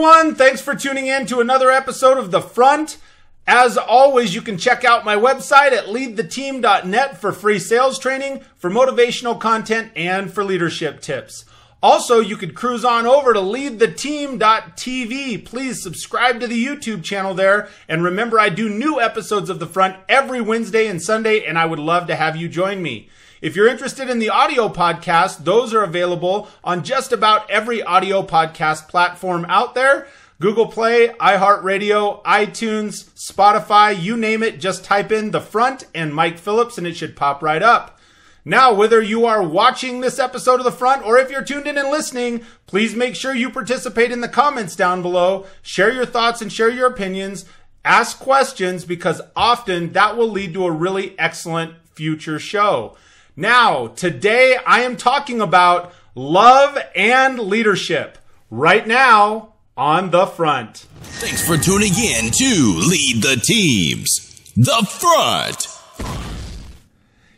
everyone. Thanks for tuning in to another episode of The Front. As always, you can check out my website at leadtheteam.net for free sales training, for motivational content, and for leadership tips. Also, you could cruise on over to leadtheteam.tv. Please subscribe to the YouTube channel there. And remember, I do new episodes of The Front every Wednesday and Sunday, and I would love to have you join me. If you're interested in the audio podcast, those are available on just about every audio podcast platform out there. Google Play, iHeartRadio, iTunes, Spotify, you name it. Just type in The Front and Mike Phillips and it should pop right up. Now, whether you are watching this episode of The Front or if you're tuned in and listening, please make sure you participate in the comments down below. Share your thoughts and share your opinions. Ask questions because often that will lead to a really excellent future show. Now, today I am talking about love and leadership right now on The Front. Thanks for tuning in to Lead the Teams, The Front.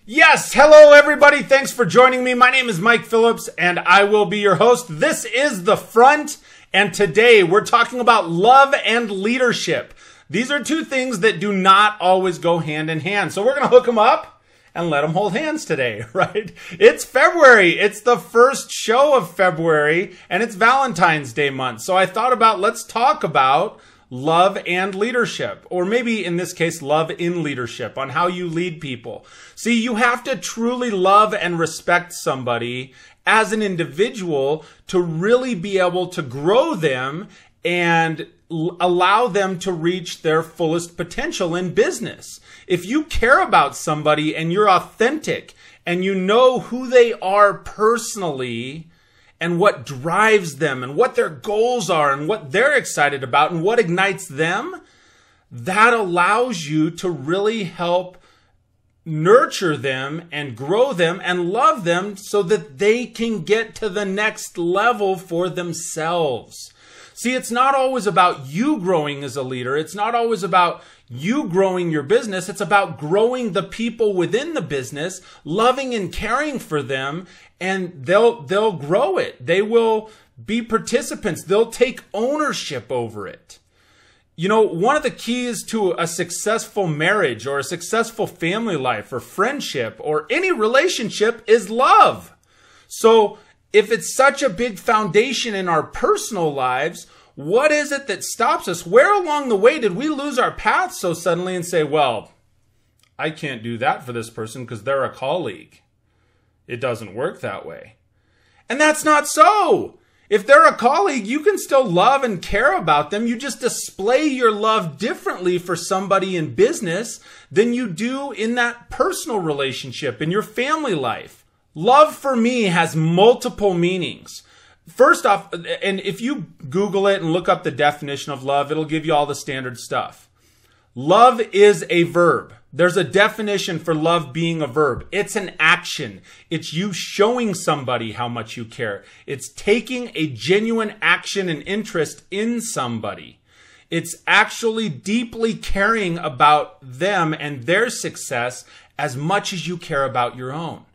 Yes, hello everybody. Thanks for joining me. My name is Mike Phillips and I will be your host. This is The Front, and today we're talking about love and leadership. These are two things that do not always go hand in hand. So we're going to hook them up and let them hold hands today, right? It's February. It's the first show of February, and it's Valentine's Day month. So I thought about, let's talk about love and leadership, or maybe in this case, love in leadership, on how you lead people. See, you have to truly love and respect somebody as an individual to really be able to grow them and allow them to reach their fullest potential in business. If you care about somebody and you're authentic and you know who they are personally and what drives them and what their goals are and what they're excited about and what ignites them, that allows you to really help nurture them and grow them and love them so that they can get to the next level for themselves. See, it's not always about you growing as a leader. It's not always about you growing your business. It's about growing the people within the business, loving and caring for them, and they'll grow it. They will be participants. They'll take ownership over it. You know, one of the keys to a successful marriage or a successful family life or friendship or any relationship is love. So if it's such a big foundation in our personal lives, what is it that stops us? Where along the way did we lose our path so suddenly and say, well, I can't do that for this person because they're a colleague. It doesn't work that way. And that's not so. If they're a colleague, you can still love and care about them. You just display your love differently for somebody in business than you do in that personal relationship, in your family life. Love for me has multiple meanings. First off, and if you Google it and look up the definition of love, it'll give you all the standard stuff. Love is a verb. There's a definition for love being a verb. It's an action. It's you showing somebody how much you care. It's taking a genuine action and interest in somebody. It's actually deeply caring about them and their success as much as you care about your own.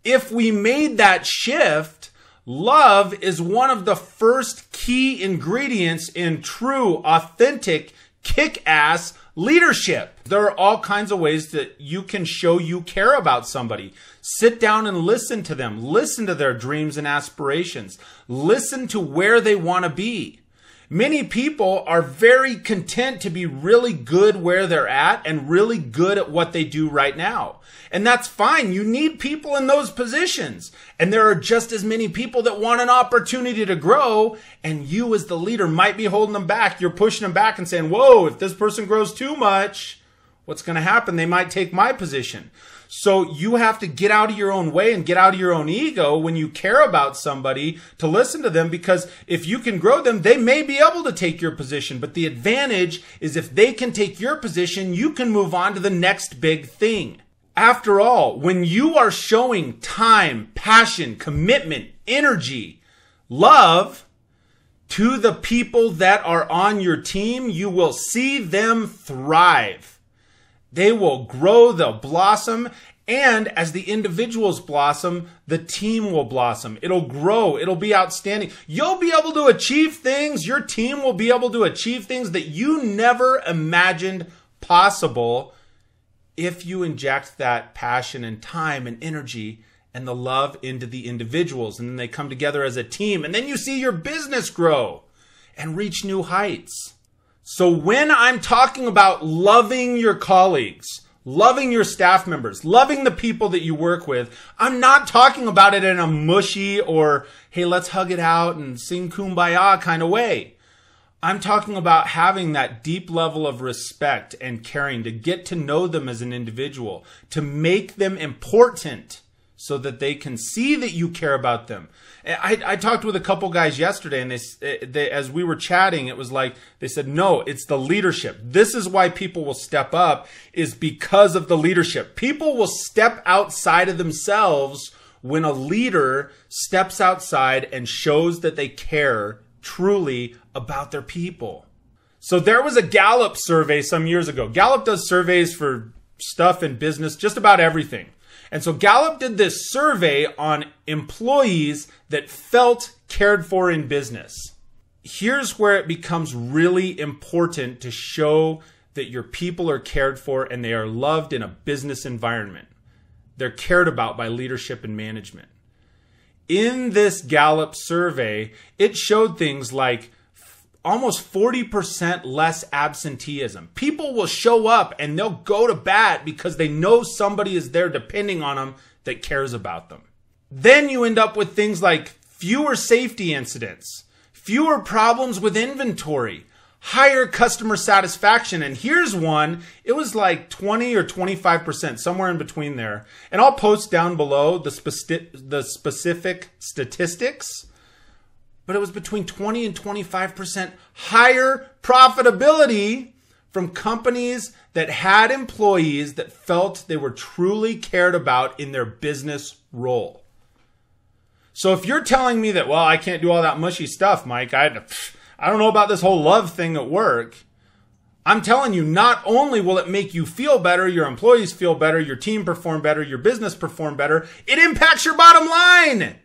If we made that shift, love is one of the first key ingredients in true, authentic, kick-ass leadership. There are all kinds of ways that you can show you care about somebody. Sit down and listen to them. Listen to their dreams and aspirations. Listen to where they want to be. Many people are very content to be really good where they're at and really good at what they do right now. And that's fine. You need people in those positions. And there are just as many people that want an opportunity to grow. And you as the leader might be holding them back. You're pushing them back and saying, whoa, if this person grows too much, what's going to happen? They might take my position. So you have to get out of your own way and get out of your own ego when you care about somebody to listen to them, because if you can grow them, they may be able to take your position. But the advantage is if they can take your position, you can move on to the next big thing. After all, when you are showing time, passion, commitment, energy, love to the people that are on your team, you will see them thrive. They will grow, they'll blossom, And as the individuals blossom, the team will blossom. It'll grow. It'll be outstanding. You'll be able to achieve things. Your team will be able to achieve things that you never imagined possible if you inject that passion and time and energy and the love into the individuals. And then they come together as a team. And then you see your business grow and reach new heights. So when I'm talking about loving your colleagues, loving your staff members, loving the people that you work with, I'm not talking about it in a mushy or, hey, let's hug it out and sing Kumbaya kind of way. I'm talking about having that deep level of respect and caring, to get to know them as an individual, to make them important so that they can see that you care about them. I talked with a couple guys yesterday, and they as we were chatting, it was like, they said, no, it's the leadership. This is why people will step up, is because of the leadership. People will step outside of themselves when a leader steps outside and shows that they care truly about their people. So there was a Gallup survey some years ago. Gallup does surveys for stuff in business, just about everything. And so Gallup did this survey on employees that felt cared for in business. Here's where it becomes really important to show that your people are cared for and they are loved in a business environment. They're cared about by leadership and management. In this Gallup survey, it showed things like almost 40% less absenteeism. People will show up and they'll go to bat because they know somebody is there depending on them that cares about them. Then you end up with things like fewer safety incidents, fewer problems with inventory, higher customer satisfaction. And here's one, it was like 20 or 25%, somewhere in between there. And I'll post down below the specific statistics. But it was between 20 and 25% higher profitability from companies that had employees that felt they were truly cared about in their business role. So if you're telling me that, well, I can't do all that mushy stuff, Mike, I don't know about this whole love thing at work. I'm telling you, not only will it make you feel better, your employees feel better, your team perform better, your business perform better, it impacts your bottom line.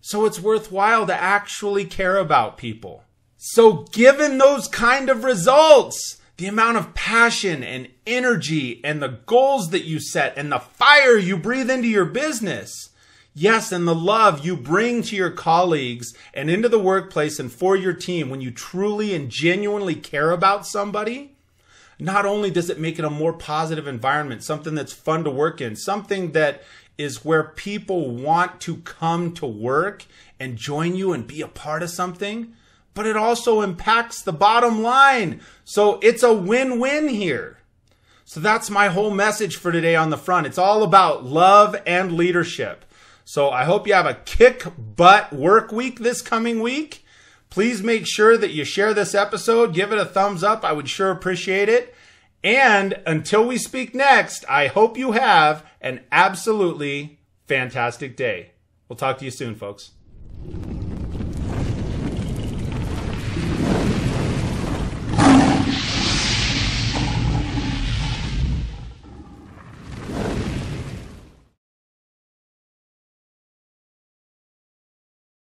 So it's worthwhile to actually care about people. So given those kind of results, the amount of passion and energy and the goals that you set and the fire you breathe into your business, yes, and the love you bring to your colleagues and into the workplace and for your team, when you truly and genuinely care about somebody, not only does it make it a more positive environment, something that's fun to work in, something that is where people want to come to work and join you and be a part of something, but it also impacts the bottom line. So it's a win-win here. So that's my whole message for today on the front. It's all about love and leadership. So I hope you have a kick-butt work week this coming week. Please make sure that you share this episode. Give it a thumbs up. I would sure appreciate it. And until we speak next, I hope you have an absolutely fantastic day. We'll talk to you soon, folks.